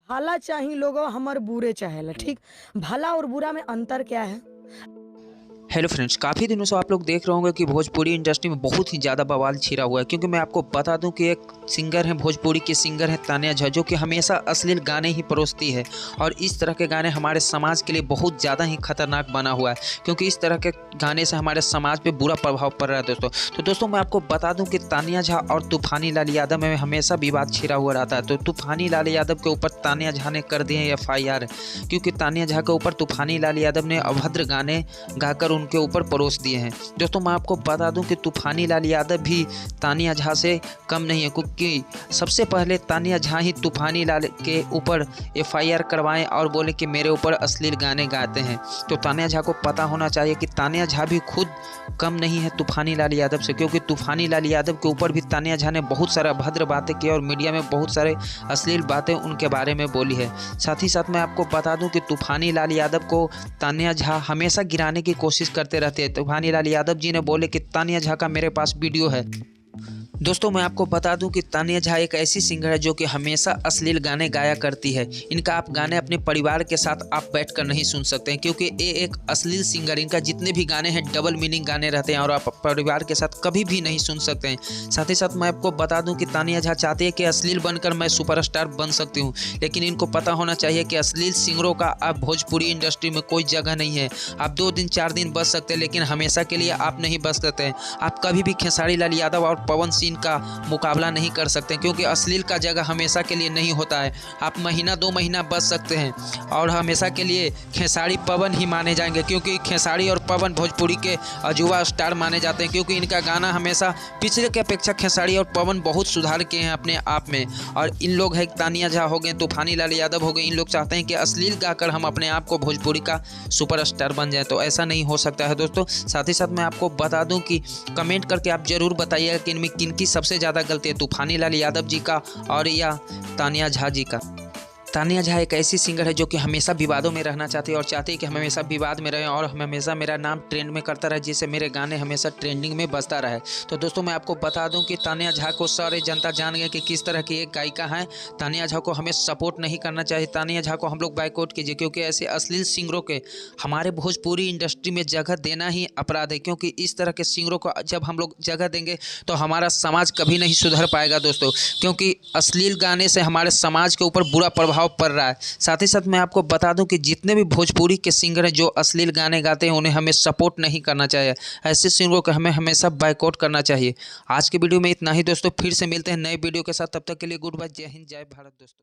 भला चाही लोगो हमर बुरे चाहेला, ठीक। भला और बुरा में अंतर क्या है? हेलो फ्रेंड्स, काफ़ी दिनों से आप लोग देख रहे होंगे कि भोजपुरी इंडस्ट्री में बहुत ही ज़्यादा बवाल छिड़ा हुआ है। क्योंकि मैं आपको बता दूं कि एक सिंगर है, भोजपुरी की सिंगर है तान्या झा, जो कि हमेशा अश्लील गाने ही परोसती है। और इस तरह के गाने हमारे समाज के लिए बहुत ज़्यादा ही खतरनाक बना हुआ है, क्योंकि इस तरह के गाने से हमारे समाज पे बुरा प्रभाव पड़ रहा है दोस्तों। तो दोस्तों मैं आपको बता दूँ कि तान्या झा और तूफानी लाल यादव में हमेशा विवाद छिड़ा हुआ रहता है। तो तूफानी लाल यादव के ऊपर तान्या झा ने कर दिए FIR, क्योंकि तान्या झा के ऊपर तूफानी लाल यादव ने अभद्र गाने गाकर उनके ऊपर परोस दिए हैं। दोस्तों मैं आपको बता दूं कि तूफानी लाल यादव भी तान्या झा से कम नहीं है, क्योंकि सबसे पहले तान्या झा ही तूफानी लाल के ऊपर FIR करवाएं और बोले कि मेरे ऊपर अश्लील गाने गाते हैं। तो तान्या झा को पता होना चाहिए कि तान्या झा भी खुद कम नहीं है तूफानी लाल यादव से, क्योंकि तूफानी लाल यादव के ऊपर भी तान्या झा ने बहुत सारा अभद्र बातें की और मीडिया में बहुत सारे अश्लील बातें उनके बारे में बोली है। साथ ही साथ मैं आपको बता दूं कि तूफानी लाल यादव को तान्या झा हमेशा गिराने की कोशिश करते रहते हैं। तूफानी लाल यादव जी ने बोले कि तान्या झा का मेरे पास वीडियो है। दोस्तों मैं आपको बता दूं कि तान्या झा एक ऐसी सिंगर है जो कि हमेशा अश्लील गाने गाया करती है। इनका आप गाने अपने परिवार के साथ आप बैठकर नहीं सुन सकते हैं, क्योंकि ये एक अश्लील सिंगर, इनका जितने भी गाने हैं डबल मीनिंग गाने रहते हैं और आप परिवार के साथ कभी भी नहीं सुन सकते हैं। साथ ही साथ मैं आपको बता दूं कि तान्या झा चाहती है कि अश्लील बनकर मैं सुपरस्टार बन सकती हूँ, लेकिन इनको पता होना चाहिए कि अश्लील सिंगरों का अब भोजपुरी इंडस्ट्री में कोई जगह नहीं है। आप 2 दिन 4 दिन बच सकते हैं, लेकिन हमेशा के लिए आप नहीं बच सकते हैं। आप कभी भी खेसारी लाल यादव और पवन सिंह का मुकाबला नहीं कर सकते, क्योंकि अश्लील का जगह हमेशा के लिए नहीं होता है। आप महीना 2 महीना बच सकते हैं और हमेशा के लिए खेसारी पवन ही माने जाएंगे, क्योंकि खेसारी और पवन भोजपुरी के अजूबा स्टार माने जाते हैं। क्योंकि इनका गाना हमेशा पिछले के अपेक्षा खेसारी और पवन बहुत सुधार किए हैं अपने आप में। और इन लोग है तान्या झा हो गए, तूफानी लाल यादव हो गए, इन लोग चाहते हैं कि अश्लील गाकर हम अपने आप को भोजपुरी का सुपरस्टार बन जाए। तो ऐसा नहीं हो सकता है दोस्तों। साथ ही साथ मैं आपको बता दूं कि कमेंट करके आप जरूर बताइएगा कि इनमें किनकी सबसे ज़्यादा गलती है, तूफानी लाल यादव जी का और या तान्या झा जी का। तान्या झा एक ऐसी सिंगर है जो कि हमेशा विवादों में रहना चाहती है और चाहती है कि हम हमेशा विवाद में रहें और हमेशा मेरा नाम ट्रेंड में करता रहे, जिससे मेरे गाने हमेशा ट्रेंडिंग में बजता रहे। तो दोस्तों मैं आपको बता दूं कि तान्या झा को सारे जनता जान गए कि किस तरह की एक गायिका है। तान्या झा को हमें सपोर्ट नहीं करना चाहिए, तान्या झा को हम लोग बाइकआउट कीजिए, क्योंकि ऐसे अश्लील सिंगरों के हमारे भोजपुरी इंडस्ट्री में जगह देना ही अपराध है। क्योंकि इस तरह के सिंगरों को जब हम लोग जगह देंगे तो हमारा समाज कभी नहीं सुधर पाएगा दोस्तों, क्योंकि अश्लील गाने से हमारे समाज के ऊपर बुरा प्रभाव पड़ रहा है। साथ ही साथ मैं आपको बता दूं कि जितने भी भोजपुरी के सिंगर हैं जो अश्लील गाने गाते हैं उन्हें हमें सपोर्ट नहीं करना चाहिए। ऐसे सिंगरों को हमें हमेशा बाइकआउट करना चाहिए। आज के वीडियो में इतना ही दोस्तों, फिर से मिलते हैं नए वीडियो के साथ। तब तक के लिए गुड बाय, जय हिंद, जय भारत दोस्तों।